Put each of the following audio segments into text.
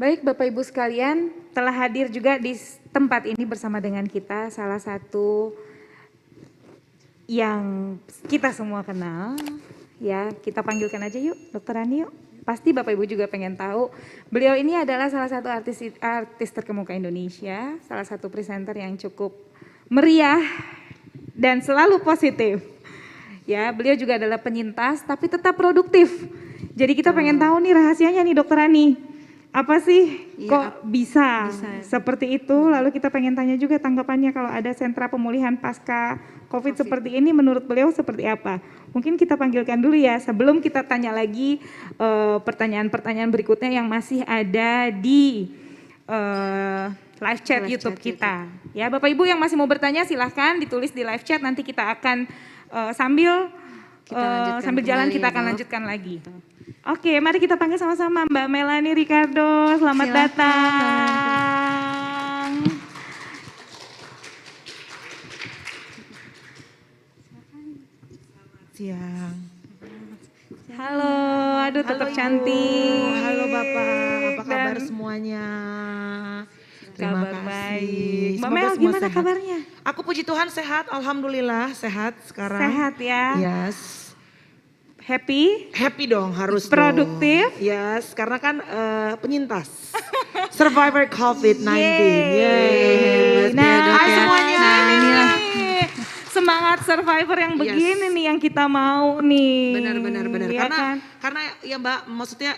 Baik Bapak Ibu sekalian, telah hadir juga di tempat ini bersama dengan kita salah satu yang kita semua kenal. Ya, kita panggilkan aja yuk, Dokter Rani yuk. Pasti Bapak Ibu juga pengen tahu. Beliau ini adalah salah satu artis terkemuka Indonesia, salah satu presenter yang cukup meriah dan selalu positif. Ya, beliau juga adalah penyintas tapi tetap produktif. Jadi kita pengen tahu nih rahasianya nih Dokter Rani. Apa sih kok bisa seperti itu? Lalu kita pengen tanya juga tanggapannya kalau ada sentra pemulihan pasca COVID seperti ini menurut beliau seperti apa? Mungkin kita panggilkan dulu ya sebelum kita tanya lagi pertanyaan-pertanyaan berikutnya yang masih ada di live chat YouTube kita. Ya Bapak Ibu yang masih mau bertanya silahkan ditulis di live chat, nanti kita akan sambil jalan kita akan lanjutkan lagi. Oke, mari kita panggil sama-sama Mbak Melanie Ricardo. Selamat datang. Siang. Halo, aduh tetap cantik. Halo Bapak, apa kabar semuanya? Terima Kabar kasih. baik. Mbak Semoga Mel semua gimana sehat. kabarnya? Aku puji Tuhan sehat, alhamdulillah sehat sekarang. Sehat ya? Yes. Happy? Happy dong, harus Produktif? dong. Yes, karena kan penyintas. Survivor COVID-19. Yeay. Nah, Hai semuanya. inilah semangat survivor yang begini nih yang kita mau nih. Benar. Ya Karena ya Mbak, maksudnya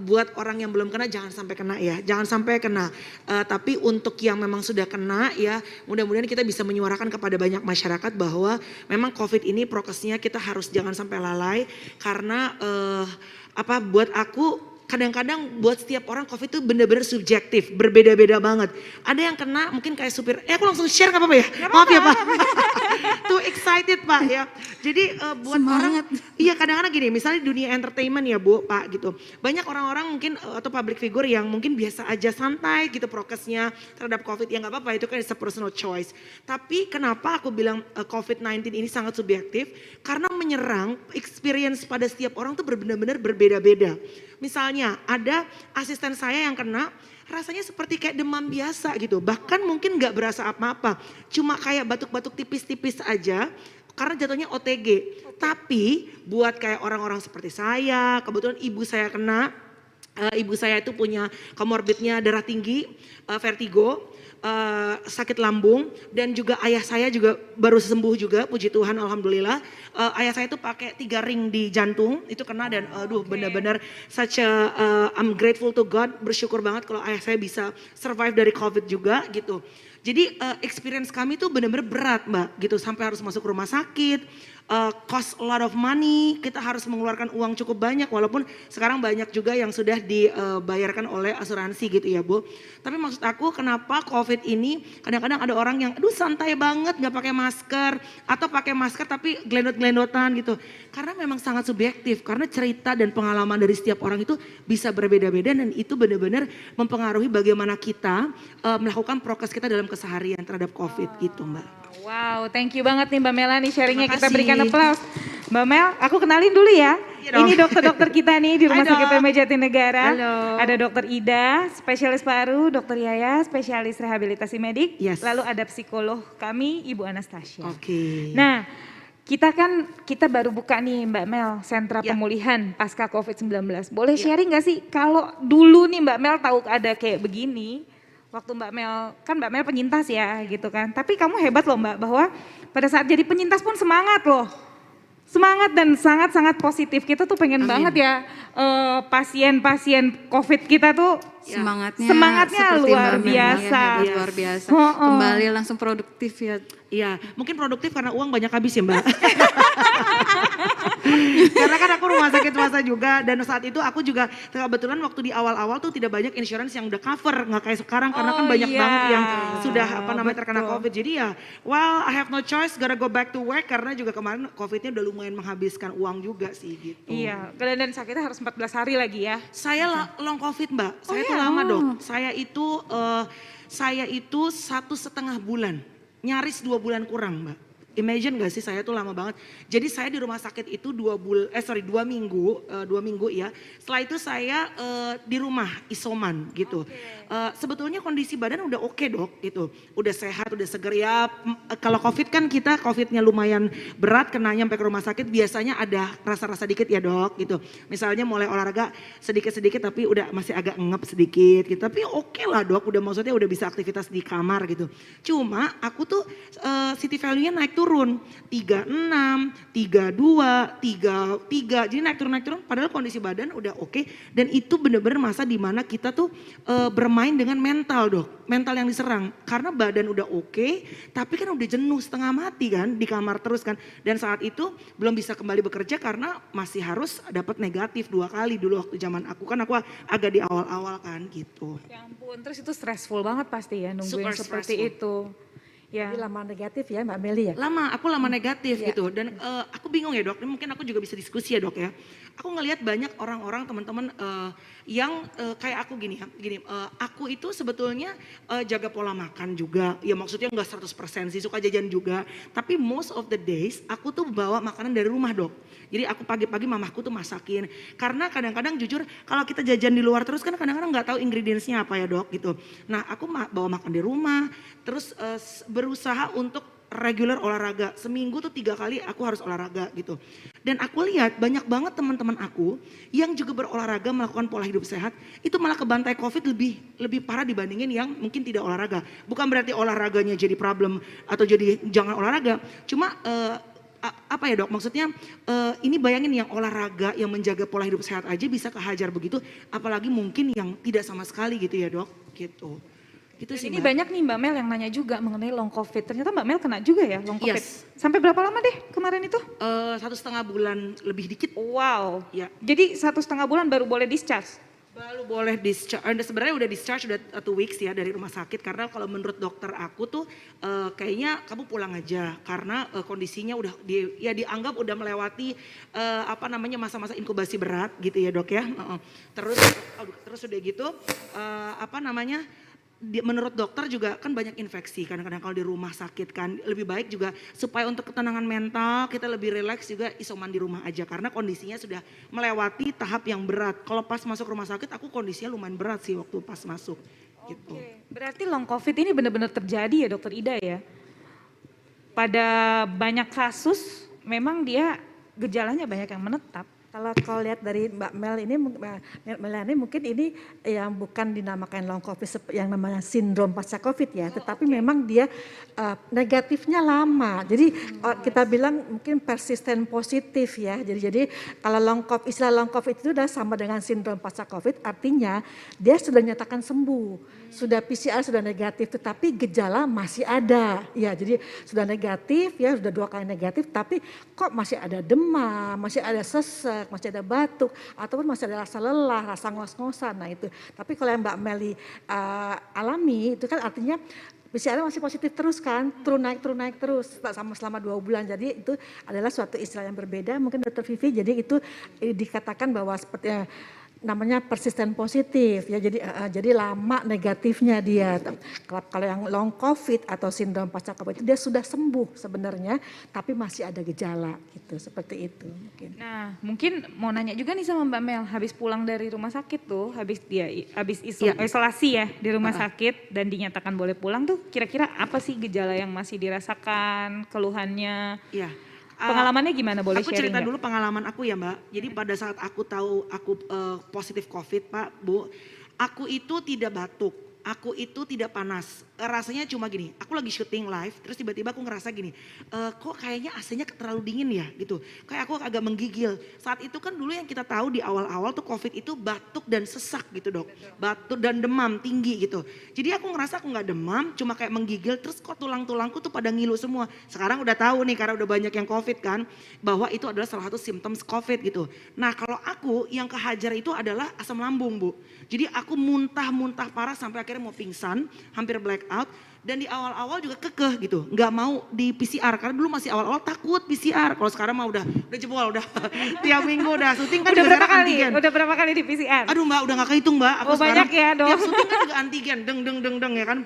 buat orang yang belum kena jangan sampai kena ya, jangan sampai kena. Tapi untuk yang memang sudah kena ya, mudah-mudahan kita bisa menyuarakan kepada banyak masyarakat bahwa memang COVID ini prokesnya kita harus jangan sampai lalai. Karena buat aku kadang-kadang buat setiap orang COVID itu benar-benar subjektif, berbeda-beda banget. Ada yang kena mungkin kayak supir, aku langsung share gak apa-apa ya? Maaf ya Pak. Too excited Pak ya. Jadi buat semangat. Orang, iya kadang-kadang gini, misalnya dunia entertainment ya Bu, Pak gitu. Banyak orang-orang mungkin atau public figure yang mungkin biasa aja santai gitu prokesnya terhadap COVID. Ya gak apa-apa, itu kan it's a personal choice. Tapi kenapa aku bilang COVID-19 ini sangat subjektif? Karena menyerang experience pada setiap orang tuh benar-benar berbeda-beda. Misalnya ada asisten saya yang kena rasanya seperti kayak demam biasa gitu. Bahkan mungkin gak berasa apa-apa. Cuma kayak batuk-batuk tipis-tipis aja karena jatuhnya OTG. Tapi buat kayak orang-orang seperti saya, kebetulan ibu saya kena. Ibu saya itu punya komorbidnya darah tinggi, vertigo. Sakit lambung dan juga ayah saya juga baru sembuh juga, puji Tuhan alhamdulillah. Ayah saya itu pakai 3 ring di jantung itu kena dan benar-benar I'm grateful to God, bersyukur banget kalau ayah saya bisa survive dari COVID juga gitu. Jadi experience kami tuh benar-benar berat Mbak gitu, sampai harus masuk rumah sakit, cost a lot of money, kita harus mengeluarkan uang cukup banyak walaupun sekarang banyak juga yang sudah dibayarkan oleh asuransi gitu ya Bu. Tapi maksud aku kenapa COVID ini kadang-kadang ada orang yang santai banget gak pakai masker atau pakai masker tapi glendot-glendotan gitu. Karena memang sangat subjektif, karena cerita dan pengalaman dari setiap orang itu bisa berbeda-beda dan itu benar-benar mempengaruhi bagaimana kita melakukan prokes kita dalam keseharian terhadap COVID gitu Mbak. Wow, thank you banget nih Mbak Melanie sharingnya, kita berikan aplaus. Mbak Mel, aku kenalin dulu ya. Ini dokter-dokter kita nih di Rumah Sakit PMI Jatinegara. Halo. Ada Dokter Ida, spesialis paru, Dokter Yaya, spesialis rehabilitasi medik. Yes. Lalu ada psikolog kami, Ibu Anastasia. Oke. Nah, kita baru buka nih Mbak Mel, sentra pemulihan pasca COVID-19. Boleh sharing gak sih kalau dulu nih Mbak Mel tahu ada kayak begini, waktu Mbak Mel penyintas ya gitu kan. Tapi kamu hebat loh Mbak, bahwa pada saat jadi penyintas pun semangat loh. Semangat dan sangat-sangat positif. Kita tuh pengen banget ya pasien-pasien COVID kita tuh semangatnya luar biasa. Luar biasa. Kembali langsung produktif ya. Iya, mungkin produktif karena uang banyak habis ya Mbak. Karena kan aku rumah sakit swasta juga dan saat itu aku juga kebetulan waktu di awal-awal tuh tidak banyak insurance yang udah cover, nggak kayak sekarang karena kan banyak banget yang sudah terkena COVID. Jadi ya, I have no choice, gotta go back to work karena juga kemarin COVID-nya udah lumayan menghabiskan uang juga sih gitu. Iya, dan sakitnya harus 14 hari lagi ya. Saya long COVID Mbak, saya tuh lama dong. Saya itu 1,5 bulan. Nyaris 2 bulan kurang Mbak. Imagine gak sih saya tuh lama banget. Jadi saya di rumah sakit itu 2 minggu ya. Setelah itu saya di rumah isoman gitu. Sebetulnya kondisi badan udah oke dok gitu. Udah sehat, udah seger ya. Kalau COVID kan kita COVIDnya lumayan berat, kenanya sampai ke rumah sakit biasanya ada rasa-rasa dikit ya dok gitu. Misalnya mulai olahraga sedikit-sedikit tapi udah masih agak ngep sedikit gitu. Tapi oke lah dok, udah maksudnya udah bisa aktivitas di kamar gitu. Cuma aku tuh city value-nya naik turun 36, 32, 33. Jadi naik turun padahal kondisi badan udah oke dan itu bener-bener masa dimana kita tuh bermain dengan mental dok. Mental yang diserang karena badan udah oke tapi kan udah jenuh setengah mati kan di kamar terus kan. Dan saat itu belum bisa kembali bekerja karena masih harus dapat negatif 2 kali dulu waktu zaman aku kan aku agak di awal-awal kan gitu. Ya ampun, terus itu stressful banget pasti ya nungguin Super seperti stressful. itu. Ya. Jadi lama negatif ya Mbak Meli ya? Aku lama negatif Iya. gitu dan aku bingung ya dok, ini mungkin aku juga bisa diskusi ya dok ya. Aku ngelihat banyak orang-orang teman-teman yang kayak aku gini ya, aku itu sebetulnya jaga pola makan juga, ya maksudnya nggak 100% sih, suka jajan juga. Tapi most of the days aku tuh bawa makanan dari rumah dok. Jadi aku pagi-pagi mamaku tuh masakin, karena kadang-kadang jujur kalau kita jajan di luar terus kan kadang-kadang nggak tahu ingredientsnya apa ya dok gitu. Nah aku bawa makan di rumah, terus berusaha untuk regular olahraga. Seminggu tuh 3 kali aku harus olahraga gitu. Dan aku lihat banyak banget teman-teman aku yang juga berolahraga melakukan pola hidup sehat itu malah kebantai COVID lebih parah dibandingin yang mungkin tidak olahraga. Bukan berarti olahraganya jadi problem atau jadi jangan olahraga. Cuma apa ya dok, maksudnya ini bayangin yang olahraga yang menjaga pola hidup sehat aja bisa kehajar begitu, apalagi mungkin yang tidak sama sekali gitu ya dok, gitu. Gitu Dan sih ini Mbak. banyak nih Mbak Mel yang nanya juga mengenai long covid. Ternyata Mbak Mel kena juga ya long covid. Yes. Sampai berapa lama deh kemarin itu? 1,5 bulan lebih dikit. Wow. Ya. Jadi 1,5 bulan baru boleh discharge. Baru boleh discharge, sebenarnya udah discharge udah 2 weeks ya dari rumah sakit karena kalau menurut dokter aku tuh kayaknya kamu pulang aja karena kondisinya udah dianggap udah melewati masa-masa inkubasi berat gitu ya dok ya. Terus udah gitu menurut dokter juga kan banyak infeksi kadang-kadang kalau di rumah sakit kan lebih baik juga supaya untuk ketenangan mental kita lebih rileks juga isoman di rumah aja karena kondisinya sudah melewati tahap yang berat. Kalau pas masuk rumah sakit aku kondisinya lumayan berat sih waktu pas masuk gitu. Berarti long covid ini benar-benar terjadi ya dokter Ida ya? Pada banyak kasus memang dia gejalanya banyak yang menetap. Kalau lihat dari Mbak Mel ini, Melani mungkin ini yang bukan dinamakan long covid yang namanya sindrom pasca covid ya, tetapi memang dia negatifnya lama. Jadi kita bilang mungkin persisten positif ya. Jadi kalau istilah long covid itu udah sama dengan sindrom pasca covid, artinya dia sudah nyatakan sembuh, sudah PCR sudah negatif, tetapi gejala masih ada. Ya, jadi sudah negatif ya, sudah 2 kali negatif, tapi kok masih ada demam, masih ada sesek, masih ada batuk, ataupun masih ada rasa lelah, rasa ngos-ngosan. Nah itu. Tapi kalau yang Mbak Meli alami itu kan artinya PCR masih positif terus kan, turun naik terus selama 2 bulan. Jadi itu adalah suatu istilah yang berbeda mungkin Dr. Vivi. Jadi itu dikatakan bahwa seperti namanya persisten positif ya, jadi lama negatifnya dia. Kalau yang long covid atau sindrom pasca covid itu dia sudah sembuh sebenarnya tapi masih ada gejala gitu, seperti itu mungkin. Nah mungkin mau nanya juga nih sama Mbak Mel, habis pulang dari rumah sakit tuh, habis isolasi ya di rumah sakit dan dinyatakan boleh pulang tuh, kira-kira apa sih gejala yang masih dirasakan, keluhannya? Iya. Pengalamannya gimana, boleh Aku sharing cerita nggak? dulu pengalaman aku ya Mbak. Jadi pada saat aku tahu aku positif COVID Pak, Bu, aku itu tidak batuk, aku itu tidak panas. Rasanya cuma gini, aku lagi syuting live, terus tiba-tiba aku ngerasa gini, kok kayaknya AC-nya terlalu dingin ya gitu. Kayak aku agak menggigil. Saat itu kan dulu yang kita tahu di awal-awal tuh COVID itu batuk dan sesak gitu dok. Batuk dan demam tinggi gitu. Jadi aku ngerasa aku gak demam, cuma kayak menggigil, terus kok tulang-tulangku tuh pada ngilu semua. Sekarang udah tahu nih karena udah banyak yang COVID kan, bahwa itu adalah salah satu simptom COVID gitu. Nah kalau aku yang kehajar itu adalah asam lambung Bu. Jadi aku muntah-muntah parah sampai akhirnya mau pingsan, hampir black out. Dan di awal-awal juga kekeh gitu, nggak mau di PCR karena dulu masih awal-awal takut PCR. Kalau sekarang mah udah jebol, udah tiap minggu udah syuting kan Udah juga berapa sekarang kali? antigen. Udah berapa kali di PCR? Aduh Mbak, udah nggak kehitung Mbak. Aku Oh, banyak ya, Dok. tiap syuting kan juga antigen, deng ya kan.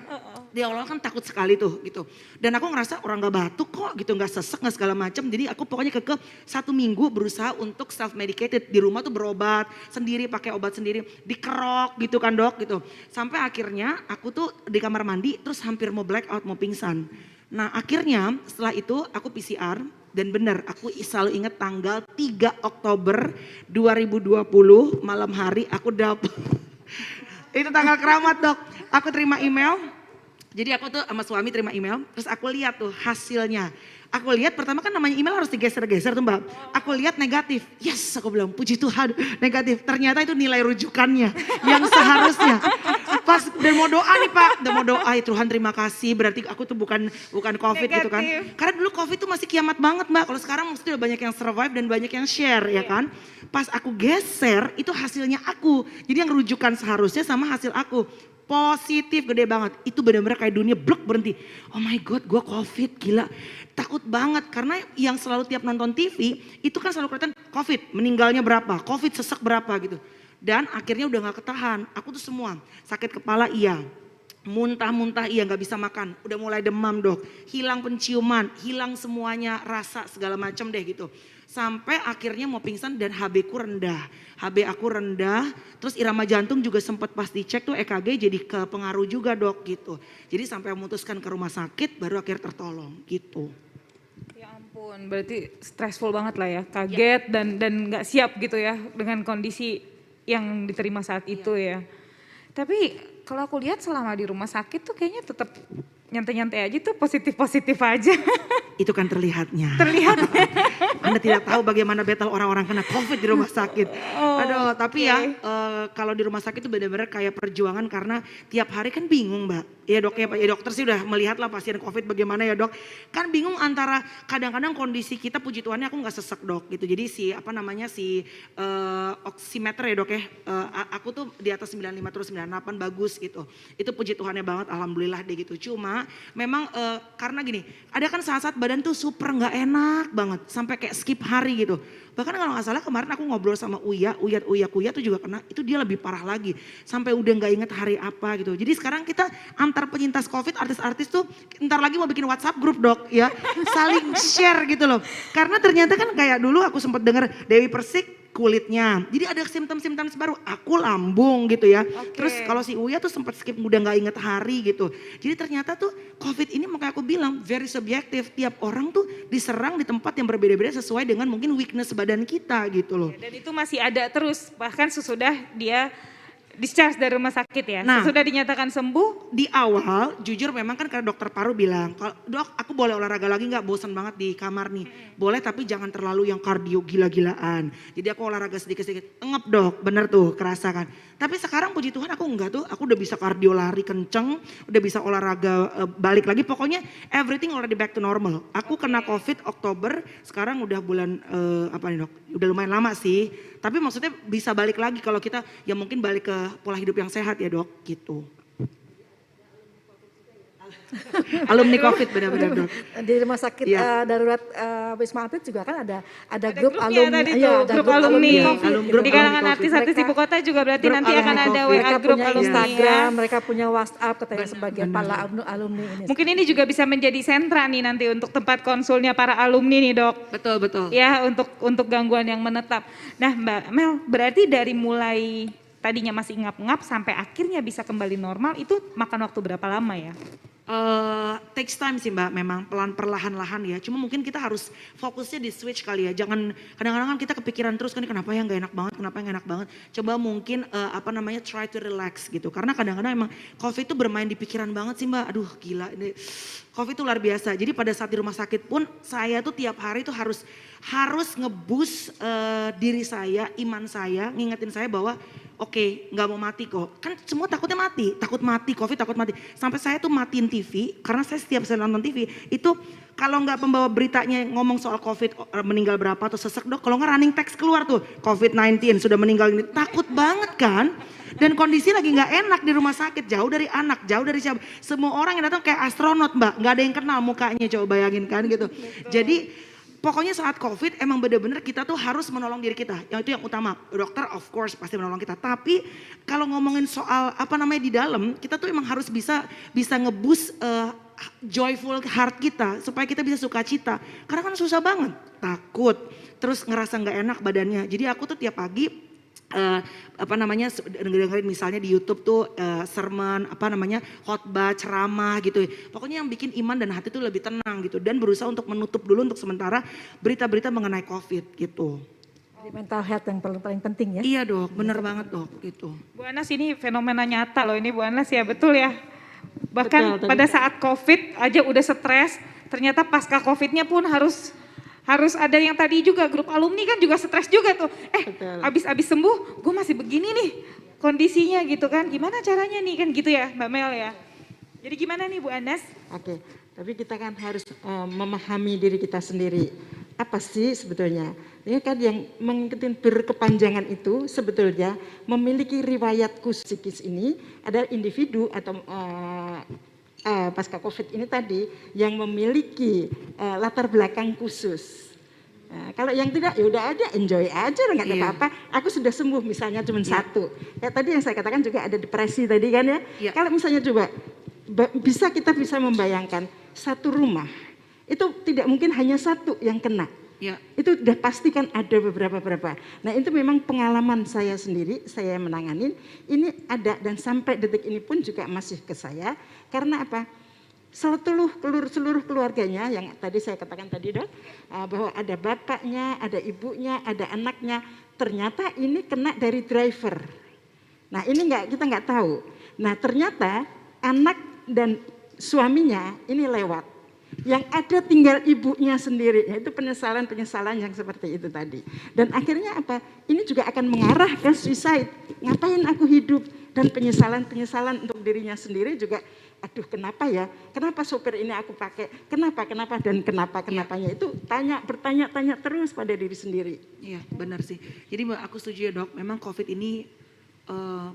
di awal kan takut sekali tuh gitu. Dan aku ngerasa orang gak batuk kok gitu, gak sesek, gak segala macam. Jadi aku pokoknya kekeh 1 minggu berusaha untuk self medicated. Di rumah tuh berobat sendiri, pakai obat sendiri, dikerok gitu kan dok gitu. Sampai akhirnya aku tuh di kamar mandi terus hampir mau black out, mau pingsan. Nah akhirnya setelah itu aku PCR dan benar aku selalu ingat tanggal 3 Oktober 2020 malam hari aku dapet. Itu tanggal keramat dok, aku terima email. Jadi aku tuh sama suami terima email, terus aku lihat tuh hasilnya. Aku lihat pertama kan namanya email harus digeser-geser tuh mbak. Aku lihat negatif, yes aku bilang puji Tuhan negatif. Ternyata itu nilai rujukannya yang seharusnya. Pas udah mau doa nih pak, udah mau doa ya Tuhan terima kasih. Berarti aku tuh bukan COVID gitu kan. Karena dulu COVID tuh masih kiamat banget mbak. Kalau sekarang maksudnya udah banyak yang survive dan banyak yang share ya kan. Pas aku geser itu hasilnya aku. Jadi yang rujukan seharusnya sama hasil aku. Positif gede banget, itu benar-benar kayak dunia blok berhenti. Oh my god, gue COVID, gila. Takut banget karena yang selalu tiap nonton TV itu kan selalu kelihatan COVID, meninggalnya berapa, COVID sesek berapa gitu. Dan akhirnya udah gak ketahan, aku tuh semua sakit kepala iya. Muntah-muntah iya gak bisa makan, udah mulai demam dok, hilang penciuman, hilang semuanya rasa segala macam deh gitu. Sampai akhirnya mau pingsan dan HB ku rendah, HB aku rendah, terus irama jantung juga sempat pas dicek tuh EKG jadi kepengaruh juga dok gitu. Jadi sampai memutuskan ke rumah sakit baru akhir tertolong gitu. Ya ampun, berarti stressful banget lah ya, kaget dan nggak siap gitu ya dengan kondisi yang diterima saat itu ya. Tapi kalau aku lihat selama di rumah sakit tuh kayaknya tetap nyantai-nyantai aja tuh, positif-positif aja. Itu kan terlihatnya. Terlihat. Anda tidak tahu bagaimana battle orang-orang kena COVID di rumah sakit. Aduh, tapi ya kalau di rumah sakit itu benar-benar kayak perjuangan karena tiap hari kan bingung mbak. Ya dok ya, ya dokter sih udah melihat lah pasien COVID bagaimana ya dok. Kan bingung antara kadang-kadang kondisi kita puji Tuhannya aku gak sesek dok gitu. Jadi si oximeter ya dok ya. Aku tuh di atas 95 terus 98 bagus gitu. Itu puji Tuhannya banget alhamdulillah deh gitu. Cuma memang karena gini, ada kan saat-saat badan tuh super gak enak banget. Sampai kayak skip hari gitu. Bahkan kalau gak salah kemarin aku ngobrol sama Uya tuh juga kena, itu dia lebih parah lagi. Sampai udah gak inget hari apa gitu. Jadi sekarang kita antar penyintas COVID, artis-artis tuh ntar lagi mau bikin WhatsApp grup dok ya. Saling share gitu loh. Karena ternyata kan kayak dulu aku sempat denger Dewi Persik kulitnya. Jadi ada simptom-simptom baru, aku lambung gitu ya. Terus kalau si Uya tuh sempat skip udah gak inget hari gitu. Jadi ternyata tuh COVID ini makanya aku bilang very subjektif. Tiap orang tuh diserang di tempat yang berbeda-beda sesuai dengan mungkin weakness badan kita gitu loh. Dan itu masih ada terus, bahkan sesudah dia discharge dari rumah sakit ya, nah, sesudah dinyatakan sembuh. Di awal jujur memang kan karena dokter paru bilang, dok aku boleh olahraga lagi gak, bosan banget di kamar nih. Boleh tapi jangan terlalu yang kardio gila-gilaan. Jadi aku olahraga sedikit-sedikit, ngep dok, bener tuh kerasa kan. Tapi sekarang puji Tuhan aku enggak tuh, aku udah bisa kardio lari kenceng, udah bisa olahraga balik lagi. Pokoknya everything already back to normal. Aku kena COVID Oktober, sekarang udah bulan apa nih dok, udah lumayan lama sih. Tapi maksudnya bisa balik lagi kalau kita ya mungkin balik ke pola hidup yang sehat ya dok gitu. Alumni COVID benar-benar dok. Di rumah sakit darurat Wisma Atlet juga kan ada grup grupnya alumni. tadi Iya, tuh, ada grup grup alumni. COVID. Grup Di kalangan alumni artis-artis COVID. ibu kota juga berarti Grup nanti akan alumni ada COVID. WA Mereka grup punya alumni Instagram, ya. mereka punya WhatsApp katanya sebagian para alumni ini. Mungkin ini juga bisa menjadi sentra nih nanti untuk tempat konsulnya para alumni nih dok. Betul. Ya untuk gangguan yang menetap. Nah Mbak Mel, berarti dari mulai tadinya masih ngap-ngap sampai akhirnya bisa kembali normal itu makan waktu berapa lama ya? Takes time sih mbak, memang perlahan-lahan ya. Cuma mungkin kita harus fokusnya di switch kali ya. Jangan kadang-kadang kan kita kepikiran terus kan kenapa ya nggak enak banget, kenapa ya nggak enak banget. Coba mungkin try to relax gitu. Karena kadang-kadang emang COVID itu bermain di pikiran banget sih mbak. Aduh gila ini COVID itu luar biasa. Jadi pada saat di rumah sakit pun saya tuh tiap hari tuh harus ngeboost diri saya, iman saya, ngingetin saya bahwa oke, nggak mau mati kok. Kan semua takutnya mati, takut mati, COVID takut mati. Sampai saya tuh matiin TV, karena saya setiap saya nonton TV, itu kalau nggak pembawa beritanya ngomong soal COVID meninggal berapa atau sesek dok, kalau nggak running text keluar tuh, COVID-19 sudah meninggal ini, takut banget kan. Dan kondisi lagi nggak enak di rumah sakit, jauh dari anak, jauh dari siapa. Semua orang yang datang kayak astronot mbak, nggak ada yang kenal mukanya, coba bayangin kan gitu. Jadi Pokoknya saat COVID emang bener-bener kita tuh harus menolong diri kita. Yang itu yang utama. Dokter of course pasti menolong kita. Tapi kalau ngomongin soal di dalam, kita tuh emang harus bisa nge-boost joyful heart kita supaya kita bisa sukacita. Karena kan susah banget, takut, terus ngerasa nggak enak badannya. Jadi aku tuh tiap pagi dengerin misalnya di YouTube tuh sermon khotbah, ceramah gitu. Pokoknya yang bikin iman dan hati tuh lebih tenang gitu, dan berusaha untuk menutup dulu untuk sementara berita-berita mengenai COVID gitu. Jadi mental health yang paling penting ya. Iya Dok, bener banget Dok gitu. Bu Anas, ini fenomena nyata loh ini Bu Anas ya, betul ya. Bahkan pada saat COVID aja udah stres, ternyata pasca COVID-nya pun harus ada yang tadi juga, grup alumni kan juga stres juga tuh. Abis sembuh gue masih begini nih kondisinya gitu kan. Gimana caranya nih kan gitu ya Mbak Mel ya. Jadi gimana nih Bu Anas? Oke, tapi kita kan harus memahami diri kita sendiri. Apa sih sebetulnya? Ini kan yang mengikuti berkepanjangan itu sebetulnya memiliki riwayat psikis ini adalah individu atau pasca COVID ini tadi yang memiliki latar belakang khusus. Nah, kalau yang tidak ya udah aja enjoy aja nggak ada apa-apa. Aku sudah sembuh misalnya cuma satu. Ya tadi yang saya katakan juga ada depresi tadi kan ya. Kalau misalnya coba kita bisa membayangkan satu rumah itu tidak mungkin hanya satu yang kena. Itu udah pasti kan ada beberapa. Nah itu memang pengalaman saya sendiri, saya menanganin, ini ada dan sampai detik ini pun juga masih ke saya. Karena apa? Seluruh keluarganya yang tadi saya katakan tadi Dok, bahwa ada bapaknya, ada ibunya, ada anaknya, ternyata ini kena dari driver. Nah ini kita nggak tahu. Nah ternyata anak dan suaminya ini lewat. Yang ada tinggal ibunya sendiri, yaitu penyesalan yang seperti itu tadi. Dan akhirnya apa? Ini juga akan mengarah ke suicide. Ngapain aku hidup? Dan penyesalan untuk dirinya sendiri juga, aduh kenapa ya? Kenapa sopir ini aku pakai? Kenapa? Dan kenapanya itu bertanya-tanya terus pada diri sendiri. Iya benar sih. Jadi aku setuju ya Dok, memang COVID ini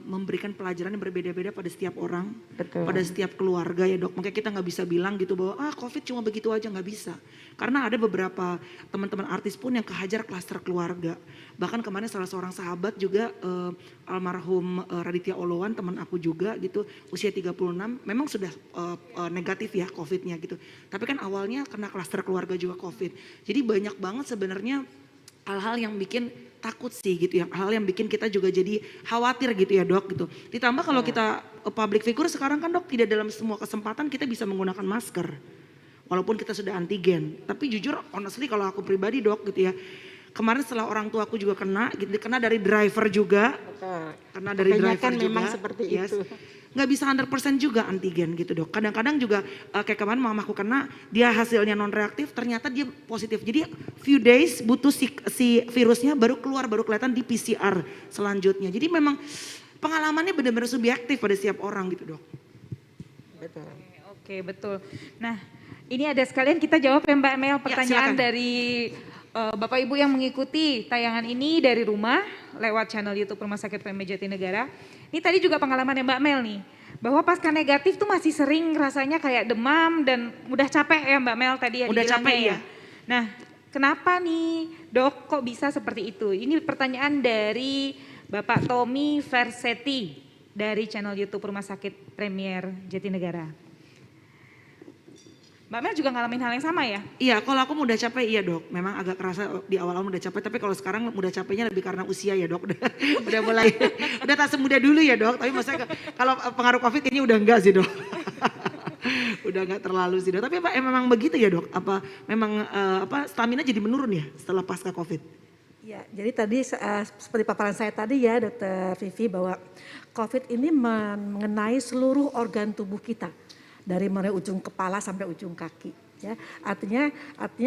memberikan pelajaran yang berbeda-beda pada setiap orang, pada setiap keluarga ya Dok. Makanya kita nggak bisa bilang gitu bahwa COVID cuma begitu aja, nggak bisa. Karena ada beberapa teman-teman artis pun yang kehajar klaster keluarga. Bahkan kemarin salah seorang sahabat juga almarhum Raditya Oloan, teman aku juga gitu, usia 36, memang sudah negatif ya COVID-nya gitu. Tapi kan awalnya kena klaster keluarga juga COVID. Jadi banyak banget sebenarnya hal-hal yang bikin takut sih gitu ya, hal yang bikin kita juga jadi khawatir gitu ya Dok gitu. Ditambah kalau kita public figure sekarang kan Dok, tidak dalam semua kesempatan kita bisa menggunakan masker. Walaupun kita sudah antigen. Tapi jujur honestly kalau aku pribadi Dok gitu ya, kemarin setelah orang tua aku juga kena dari driver juga. Karena dari driver juga. Memang seperti itu. Nggak bisa 100% juga antigen gitu Dok. Kadang-kadang juga kayak kemarin mamaku kena, dia hasilnya non reaktif, ternyata dia positif. Jadi few days butuh si virusnya baru kelihatan di PCR selanjutnya. Jadi memang pengalamannya benar-benar subjektif pada setiap orang gitu Dok. Betul. Oke betul. Nah ini ada sekalian kita jawab ya Mbak Mel pertanyaan silakan. dari Bapak Ibu yang mengikuti tayangan ini dari rumah lewat channel YouTube Rumah Sakit PMI Jatinegara. Ini tadi juga pengalaman Mbak Mel nih, bahwa pasca negatif tuh masih sering rasanya kayak demam dan mudah capek ya Mbak Mel tadi ya. Udah capek ya. Nah kenapa nih Dok kok bisa seperti itu? Ini pertanyaan dari Bapak Tommy Versetti dari channel YouTube Rumah Sakit Premier Jatinegara. Mbak Mel juga ngalamin hal yang sama ya? Iya, kalau aku mudah capek iya Dok. Memang agak kerasa di awal-awal mudah capek, tapi kalau sekarang mudah capeknya lebih karena usia ya Dok. Udah mulai, udah tak semudah dulu ya Dok. Tapi maksudnya kalau pengaruh COVID ini udah enggak sih Dok. Udah enggak terlalu sih Dok. Tapi apa memang begitu ya Dok? Apa memang stamina jadi menurun ya setelah pasca COVID? Ya, jadi tadi seperti paparan saya tadi ya Dr. Vivi bahwa COVID ini mengenai seluruh organ tubuh kita. Dari mulai ujung kepala sampai ujung kaki. Ya, artinya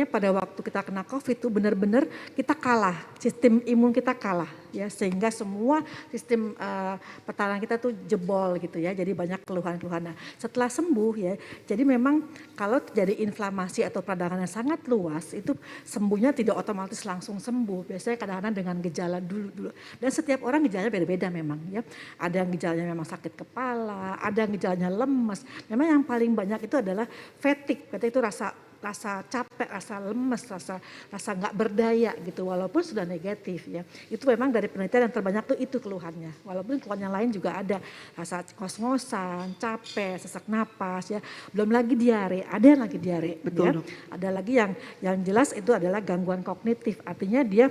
pada waktu kita kena COVID itu benar-benar kita kalah, sistem imun kita kalah, ya sehingga semua sistem pertahanan kita tuh jebol gitu ya, jadi banyak keluhan-keluhan. Nah, setelah sembuh ya, jadi memang kalau terjadi inflamasi atau peradangan yang sangat luas itu sembuhnya tidak otomatis langsung sembuh, biasanya kadang-kadang dengan gejala dulu. Dan setiap orang gejalanya beda-beda memang ya, ada yang gejalanya memang sakit kepala, ada yang gejalanya lemas. Memang yang paling banyak itu adalah fatigue itu rasa rasa capek, rasa lemes, rasa nggak berdaya gitu, walaupun sudah negatif ya. Itu memang dari penelitian yang terbanyak tuh itu keluhannya. Walaupun keluhan yang lain juga ada, rasa ngos-ngosan, capek, sesak napas ya. Belum lagi diare, ada yang lagi diare. Betul, ya. Dok. Ada lagi yang jelas itu adalah gangguan kognitif. Artinya dia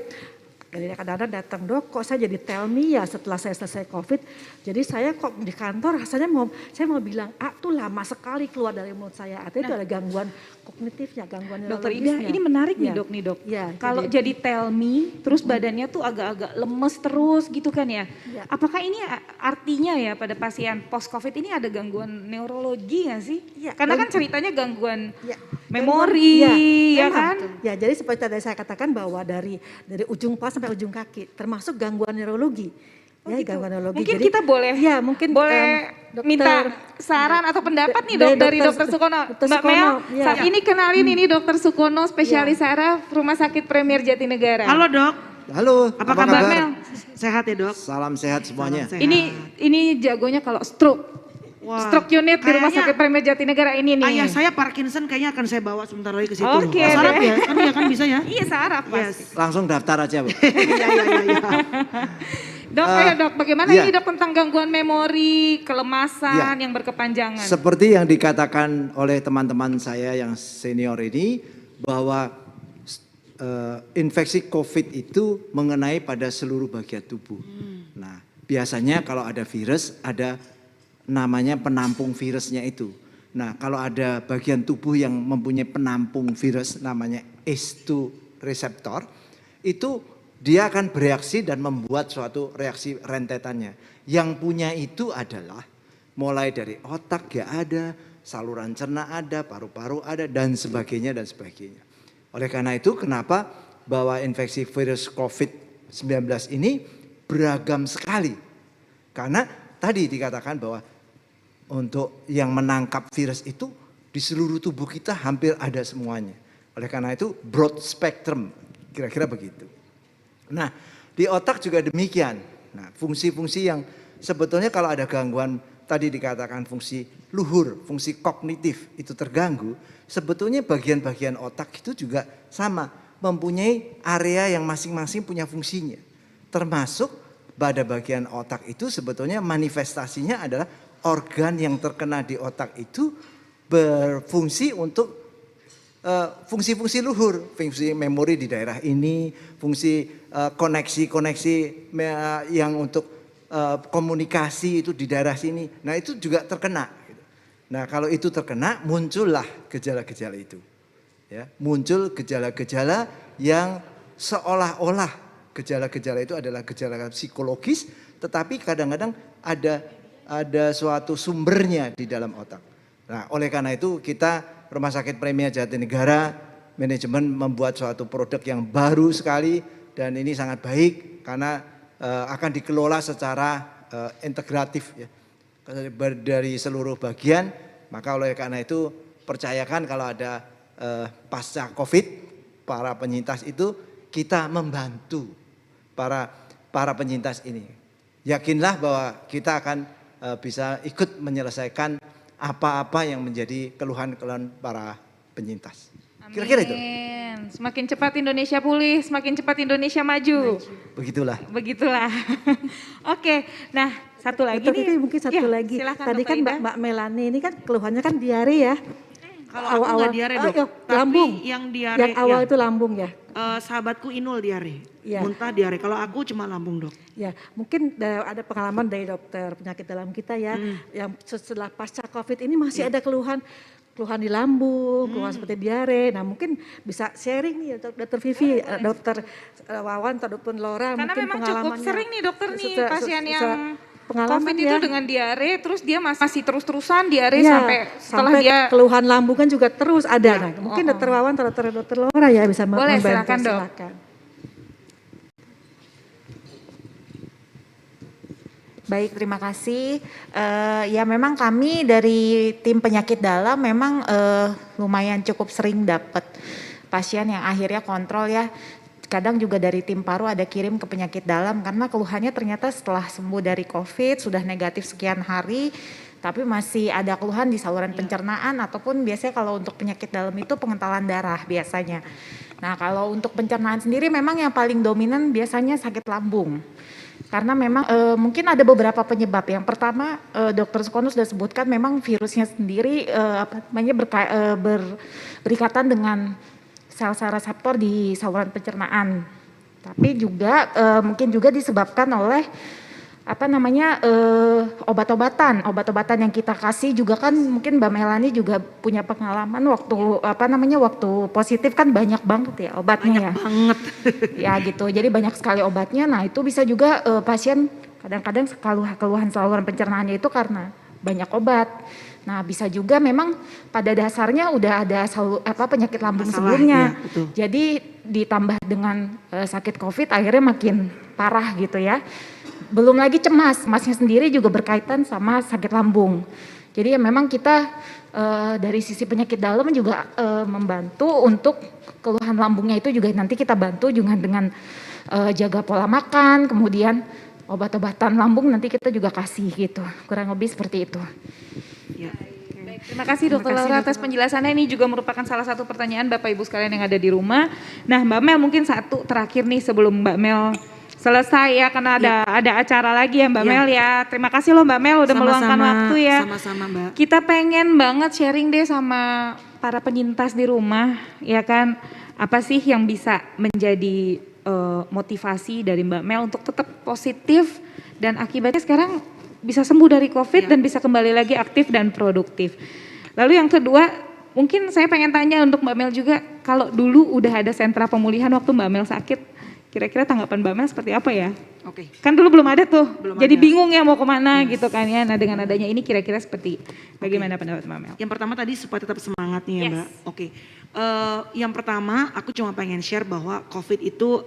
kadang-kadang datang, dok kok saya jadi tell me ya setelah saya selesai COVID. Jadi saya kok di kantor rasanya saya mau bilang tuh lama sekali keluar dari mulut saya. Artinya itu ada gangguan kognitifnya, gangguan Dokter neurologisnya. Ida, ini menarik nih Ya. dok nih dok. Ya, Kalau jadi tell me, terus badannya tuh agak-agak lemes terus gitu kan ya. Ya. Apakah ini artinya ya pada pasien post COVID ini ada gangguan neurologi nggak sih? Ya, Karena kan ceritanya gangguan Ya, memori, ya memang. kan? Ya, jadi seperti tadi saya katakan bahwa dari ujung kepala sampai ujung kaki, termasuk gangguan neurologi. Oh Ya, gitu. gangguan neurologi. Mungkin Jadi, kita boleh ya, mungkin minta saran atau pendapat nih dok dari dokter Sukono. Dokter Mbak Sukono, Mel, ya. saat ini kenalin ini dokter Sukono, spesialis saraf Rumah Sakit Premier Jatinegara. Halo dok, Halo, apa Mbak kabar? Mel? Sehat ya dok? Salam sehat semuanya. Sehat. Ini jagonya kalau stroke. Wah, Stroke unit di Rumah kayaknya Sakit Premier Jatinegara ini nih. Ayah saya Parkinson kayaknya akan saya bawa sebentar lagi ke situ. Oke, Oh, saraf deh. ya? Kan ya kan bisa ya? Iya saraf pasti. Yes. Langsung daftar aja, Bu. Iya, iya, iya, iya. Dok, ayo dok, bagaimana iya. ini dok tentang gangguan memori, kelemasan Iya. yang berkepanjangan? Seperti yang dikatakan oleh teman-teman saya yang senior ini, bahwa infeksi COVID itu mengenai pada seluruh bagian tubuh. Nah, biasanya kalau ada virus, ada namanya penampung virusnya itu. Nah, kalau ada bagian tubuh yang mempunyai penampung virus namanya ACE2 reseptor, itu dia akan bereaksi dan membuat suatu reaksi rentetannya. Yang punya itu adalah mulai dari otak ya ada, saluran cerna ada, paru-paru ada, dan sebagainya dan sebagainya. Oleh karena itu kenapa bahwa infeksi virus COVID-19 ini beragam sekali. Karena tadi dikatakan bahwa untuk yang menangkap virus itu di seluruh tubuh kita hampir ada semuanya. Oleh karena itu broad spectrum, kira-kira begitu. Nah, di otak juga demikian. Nah, fungsi-fungsi yang sebetulnya kalau ada gangguan tadi dikatakan fungsi luhur, fungsi kognitif itu terganggu, sebetulnya bagian-bagian otak itu juga sama, mempunyai area yang masing-masing punya fungsinya. Termasuk pada bagian otak itu sebetulnya manifestasinya adalah organ yang terkena di otak itu berfungsi untuk fungsi-fungsi luhur, fungsi memori di daerah ini, fungsi koneksi-koneksi yang untuk komunikasi itu di daerah sini. Nah itu juga terkena. Nah kalau itu terkena muncullah gejala-gejala itu. Ya, muncul gejala-gejala yang seolah-olah gejala-gejala itu adalah gejala psikologis, tetapi kadang-kadang ada suatu sumbernya di dalam otak. Nah, oleh karena itu kita Rumah Sakit Premier Jatinegara manajemen membuat suatu produk yang baru sekali dan ini sangat baik karena akan dikelola secara integratif ya, dari seluruh bagian. Maka oleh karena itu percayakan kalau ada pasca COVID para penyintas itu kita membantu para penyintas ini. Yakinlah bahwa kita akan bisa ikut menyelesaikan apa-apa yang menjadi keluhan-keluhan para penyintas. Kira-kira itu. Amin. Semakin cepat Indonesia pulih, semakin cepat Indonesia maju. Begitulah. Begitulah. Oke, nah satu lagi Dokter nih. Vivi, mungkin satu Ya, lagi. silakan, Tadi Dokter kan Ida. Mbak Melani ini kan keluhannya kan diare ya. Kalau aku nggak diare dok, iya, tapi lambung. yang diare, Yang awal ya, itu lambung ya. sahabatku Inul diare, Iya. muntah diare. Kalau aku cuma lambung dok. Ya, mungkin ada pengalaman dari dokter penyakit dalam kita ya, yang setelah pasca COVID ini masih ada keluhan di lambung, keluhan seperti diare. Nah, mungkin bisa sharing nih dokter Vivi, dokter Wawan atau dokter Laura. Karena mungkin memang cukup pengalamannya. sering nih dokter nih pasien yang pengalaman COVID ya. itu dengan diare, terus dia masih terus-terusan diare Iya, sampai setelah sampai dia. keluhan lambung kan juga terus ada. Nah, mungkin dokter Wawan atau dokter Laura ya bisa Boleh, membantu. silakan, Dok. Silakan. Baik, terima kasih. Ya memang kami dari tim penyakit dalam memang lumayan cukup sering dapat pasien yang akhirnya kontrol ya. Kadang juga dari tim paru ada kirim ke penyakit dalam karena keluhannya ternyata setelah sembuh dari COVID sudah negatif sekian hari tapi masih ada keluhan di saluran pencernaan ataupun biasanya kalau untuk penyakit dalam itu pengentalan darah biasanya. Nah, kalau untuk pencernaan sendiri memang yang paling dominan biasanya sakit lambung. Karena memang mungkin ada beberapa penyebab. Yang pertama, Dokter Sukono sudah sebutkan memang virusnya sendiri berikatan dengan sel-sel reseptor di saluran pencernaan. Tapi juga mungkin juga disebabkan oleh obat-obatan yang kita kasih juga kan mungkin Mbak Melani juga punya pengalaman waktu positif kan banyak banget ya obatnya. Banyak banget. Ya gitu, jadi banyak sekali obatnya. Nah itu bisa juga pasien kadang-kadang keluhan saluran pencernaannya itu karena banyak obat. Nah bisa juga memang pada dasarnya udah ada penyakit lambung sebelumnya. Ya, betul. Jadi ditambah dengan sakit COVID akhirnya makin parah gitu ya. Belum lagi cemasnya sendiri juga berkaitan sama sakit lambung. Jadi ya memang kita dari sisi penyakit dalam juga membantu untuk keluhan lambungnya itu juga nanti kita bantu juga dengan jaga pola makan, kemudian obat-obatan lambung nanti kita juga kasih gitu. Kurang lebih seperti itu. Ya. Baik, terima kasih Dokter Laura atas penjelasannya. Ini juga merupakan salah satu pertanyaan Bapak Ibu sekalian yang ada di rumah. Nah Mbak Mel mungkin satu terakhir nih sebelum Mbak Mel selesai ya karena ada acara lagi ya Mbak Mel ya. Terima kasih loh Mbak Mel udah meluangkan waktu ya. Sama-sama Mbak. Kita pengen banget sharing deh sama para penyintas di rumah ya kan. Apa sih yang bisa menjadi motivasi dari Mbak Mel untuk tetap positif dan akibatnya sekarang bisa sembuh dari COVID dan bisa kembali lagi aktif dan produktif. Lalu yang kedua, mungkin saya pengen tanya untuk Mbak Mel juga, kalau dulu udah ada sentra pemulihan waktu Mbak Mel sakit, kira-kira tanggapan Mbak Mel seperti apa ya? Oke. Kan dulu belum ada tuh, jadi ada. bingung ya mau kemana gitu kan ya. Nah dengan adanya ini kira-kira seperti bagaimana pendapat Mbak Mel? Yang pertama tadi supaya tetap semangat nih ya Mbak. Oke. Yang pertama aku cuma pengen share bahwa COVID itu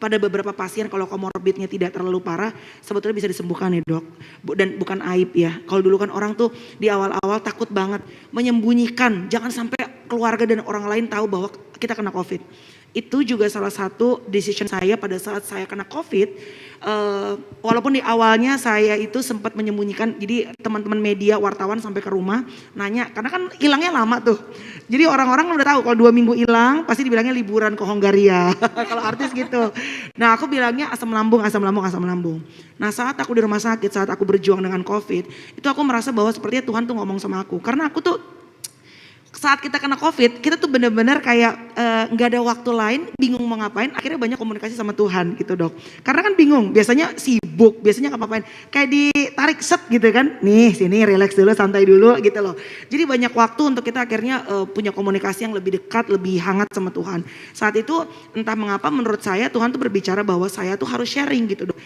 pada beberapa pasien kalau komorbidnya tidak terlalu parah sebetulnya bisa disembuhkan ya dok. Dan bukan aib ya. Kalau dulu kan orang tuh di awal-awal takut banget menyembunyikan. Jangan sampai keluarga dan orang lain tahu bahwa kita kena COVID. Itu juga salah satu decision saya pada saat saya kena COVID. Walaupun di awalnya saya itu sempat menyembunyikan, jadi teman-teman media, wartawan sampai ke rumah nanya, karena kan hilangnya lama tuh. Jadi orang-orang udah tahu kalau 2 minggu hilang pasti dibilangnya liburan ke Hongaria, kalau artis gitu. Nah aku bilangnya asam lambung. Nah saat aku di rumah sakit, saat aku berjuang dengan COVID, itu aku merasa bahwa sepertinya Tuhan tuh ngomong sama aku. Karena aku tuh saat kita kena COVID, kita tuh benar-benar kayak nggak ada waktu lain, bingung mau ngapain, akhirnya banyak komunikasi sama Tuhan gitu dok. Karena kan bingung, biasanya sibuk, biasanya ngapain, kayak ditarik set gitu kan, nih sini relax dulu, santai dulu gitu loh. Jadi banyak waktu untuk kita akhirnya punya komunikasi yang lebih dekat, lebih hangat sama Tuhan. Saat itu entah mengapa menurut saya Tuhan tuh berbicara bahwa saya tuh harus sharing gitu dok,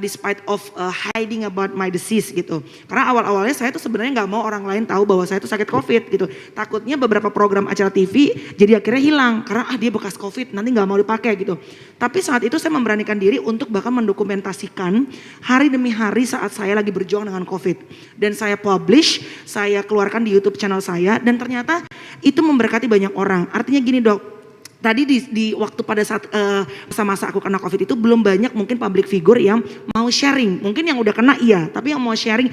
despite of hiding about my disease gitu. Karena awal-awalnya saya tuh sebenarnya nggak mau orang lain tahu bahwa saya tuh sakit COVID gitu, takutnya beberapa program acara TV jadi akhirnya hilang karena dia bekas COVID nanti nggak mau dipakai gitu. Tapi saat itu saya memberanikan diri untuk bahkan mendokumentasikan hari demi hari saat saya lagi berjuang dengan COVID dan saya publish, saya keluarkan di YouTube channel saya dan ternyata itu memberkati banyak orang. Artinya gini dok. Tadi di waktu pada saat masa-masa aku kena COVID itu belum banyak mungkin public figure yang mau sharing. Mungkin yang udah kena iya, tapi yang mau sharing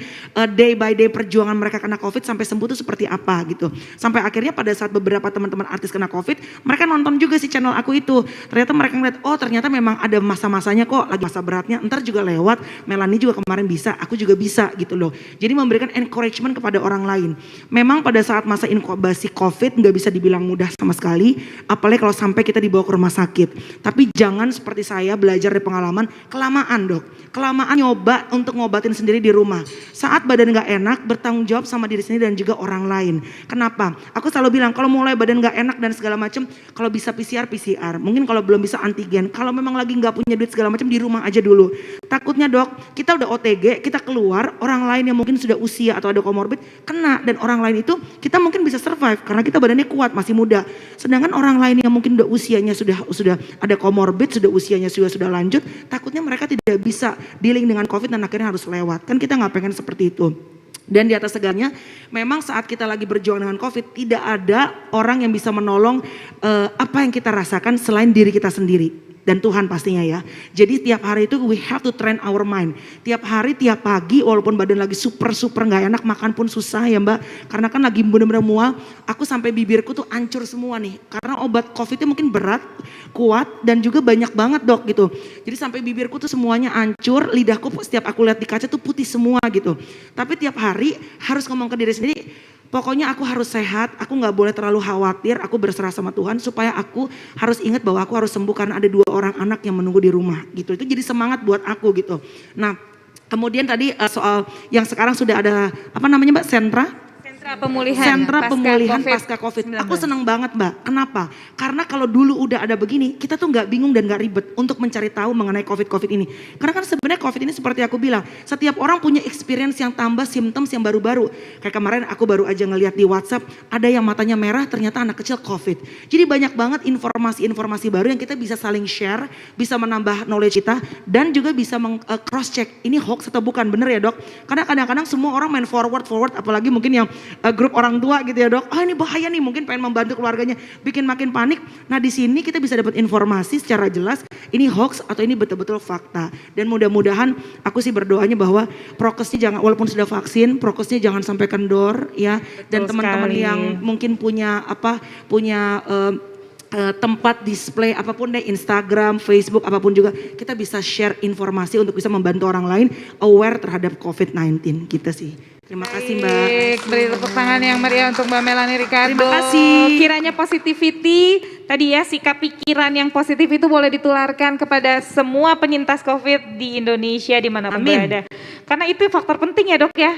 day by day perjuangan mereka kena COVID sampai sembuh itu seperti apa gitu. Sampai akhirnya pada saat beberapa teman-teman artis kena COVID, mereka nonton juga si channel aku itu. Ternyata mereka ngeliat, oh ternyata memang ada masa-masanya kok, lagi masa beratnya, ntar juga lewat, Melanie juga kemarin bisa, aku juga bisa gitu loh. Jadi memberikan encouragement kepada orang lain. Memang pada saat masa inkubasi COVID nggak bisa dibilang mudah sama sekali, apalagi kalau sampai kita dibawa ke rumah sakit. Tapi jangan seperti saya belajar dari pengalaman, kelamaan dok. Kelamaan nyoba untuk ngobatin sendiri di rumah. Saat badan gak enak, bertanggung jawab sama diri sendiri dan juga orang lain. Kenapa? Aku selalu bilang kalau mulai badan gak enak dan segala macam, kalau bisa PCR. Mungkin kalau belum bisa antigen. Kalau memang lagi gak punya duit segala macam, di rumah aja dulu. Takutnya dok, kita udah OTG, kita keluar, orang lain yang mungkin sudah usia atau ada komorbid, kena. Dan orang lain itu kita mungkin bisa survive karena kita badannya kuat, masih muda. Sedangkan orang lain yang mungkin udah usianya sudah ada komorbid, sudah usianya sudah lanjut, takutnya mereka tidak bisa dealing dengan COVID dan akhirnya harus lewat. Kan kita nggak pengen seperti itu. Dan di atas segalanya, memang saat kita lagi berjuang dengan COVID, tidak ada orang yang bisa menolong apa yang kita rasakan selain diri kita sendiri. dan Tuhan pastinya ya. Jadi tiap hari itu we have to train our mind. Tiap hari, tiap pagi walaupun badan lagi super nggak enak, makan pun susah ya Mbak. Karena kan lagi bener-bener mual, aku sampai bibirku tuh hancur semua nih. Karena obat COVID-nya mungkin berat, kuat dan juga banyak banget dok gitu. Jadi sampai bibirku tuh semuanya hancur, lidahku setiap aku lihat di kaca tuh putih semua gitu. Tapi tiap hari harus ngomong ke diri sendiri, pokoknya aku harus sehat, aku gak boleh terlalu khawatir, aku berserah sama Tuhan supaya aku harus ingat bahwa aku harus sembuh karena ada 2 orang anak yang menunggu di rumah gitu. Itu jadi semangat buat aku gitu. Nah kemudian tadi soal yang sekarang sudah ada apa namanya Mbak, sentra pemulihan pasca COVID. Aku senang banget Mbak. Kenapa? Karena kalau dulu udah ada begini, kita tuh nggak bingung dan nggak ribet untuk mencari tahu mengenai COVID ini. Karena kan sebenarnya COVID ini seperti aku bilang, setiap orang punya experience yang tambah, symptoms yang baru-baru. Kayak kemarin aku baru aja ngeliat di WhatsApp, ada yang matanya merah ternyata anak kecil COVID. Jadi banyak banget informasi-informasi baru yang kita bisa saling share, bisa menambah knowledge kita, dan juga bisa cross check ini hoax atau bukan, bener ya dok? Karena kadang-kadang semua orang main forward, apalagi mungkin yang grup orang tua gitu ya dok, ini bahaya nih, mungkin pengen membantu keluarganya, bikin makin panik. Nah di sini kita bisa dapat informasi secara jelas, ini hoax atau ini betul-betul fakta. Dan mudah-mudahan aku sih berdoanya bahwa prokesnya jangan, walaupun sudah vaksin, prokesnya jangan sampai kendor ya. Dan teman-teman yang mungkin punya tempat display apapun deh, Instagram, Facebook, apapun juga, kita bisa share informasi untuk bisa membantu orang lain aware terhadap COVID-19 gitu sih. Terima kasih Mbak. Baik, beri tepuk tangan yang meriah untuk Mbak Melanie Ricardo. Terima kasih. Kiranya positivity, tadi ya sikap pikiran yang positif itu boleh ditularkan kepada semua penyintas COVID di Indonesia dimanapun berada. Karena itu faktor penting ya dok ya,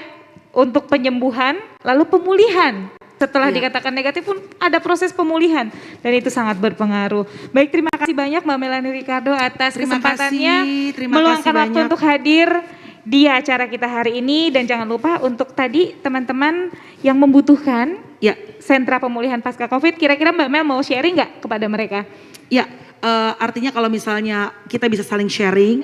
untuk penyembuhan lalu pemulihan. Setelah dikatakan negatif pun ada proses pemulihan dan itu sangat berpengaruh. Baik, terima kasih banyak Mbak Melanie Ricardo atas kesempatannya meluangkan waktu untuk hadir di acara kita hari ini. Dan jangan lupa untuk tadi teman-teman yang membutuhkan sentra pemulihan pasca COVID, kira-kira Mbak Mel mau sharing nggak kepada mereka? Ya, artinya kalau misalnya kita bisa saling sharing,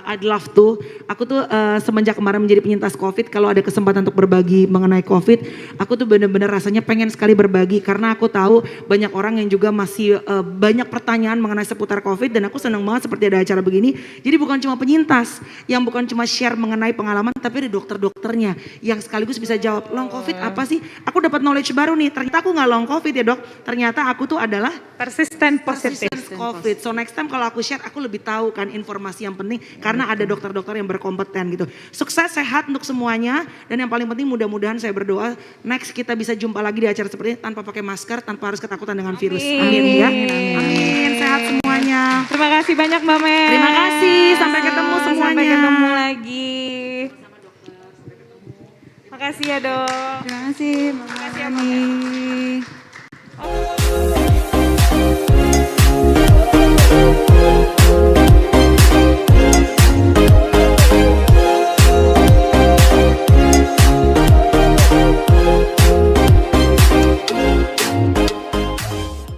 I'd love to. Aku tuh semenjak kemarin menjadi penyintas COVID, kalau ada kesempatan untuk berbagi mengenai COVID, aku tuh benar-benar rasanya pengen sekali berbagi karena aku tahu banyak orang yang juga masih banyak pertanyaan mengenai seputar COVID, dan aku senang banget seperti ada acara begini. Jadi bukan cuma penyintas yang bukan cuma share mengenai pengalaman, tapi ada dokter-dokternya yang sekaligus bisa jawab, long COVID apa sih? Aku dapat knowledge baru nih. Ternyata aku nggak long COVID ya dok. Ternyata aku tuh adalah persistent positif COVID. So next time kalau aku share, aku lebih tahu kan informasi yang penting karena ada dokter-dokter yang berkompeten gitu. Sukses, sehat untuk semuanya, dan yang paling penting mudah-mudahan saya berdoa next kita bisa jumpa lagi di acara seperti ini tanpa pakai masker, tanpa harus ketakutan dengan virus. Amin ya. Amin. Sehat semuanya. Terima kasih banyak Mbak Mel. Terima kasih. Sampai ketemu semuanya. Sampai ketemu lagi. Makasih ya dok. Terima kasih Mbak Makasih ya Mbak Mel.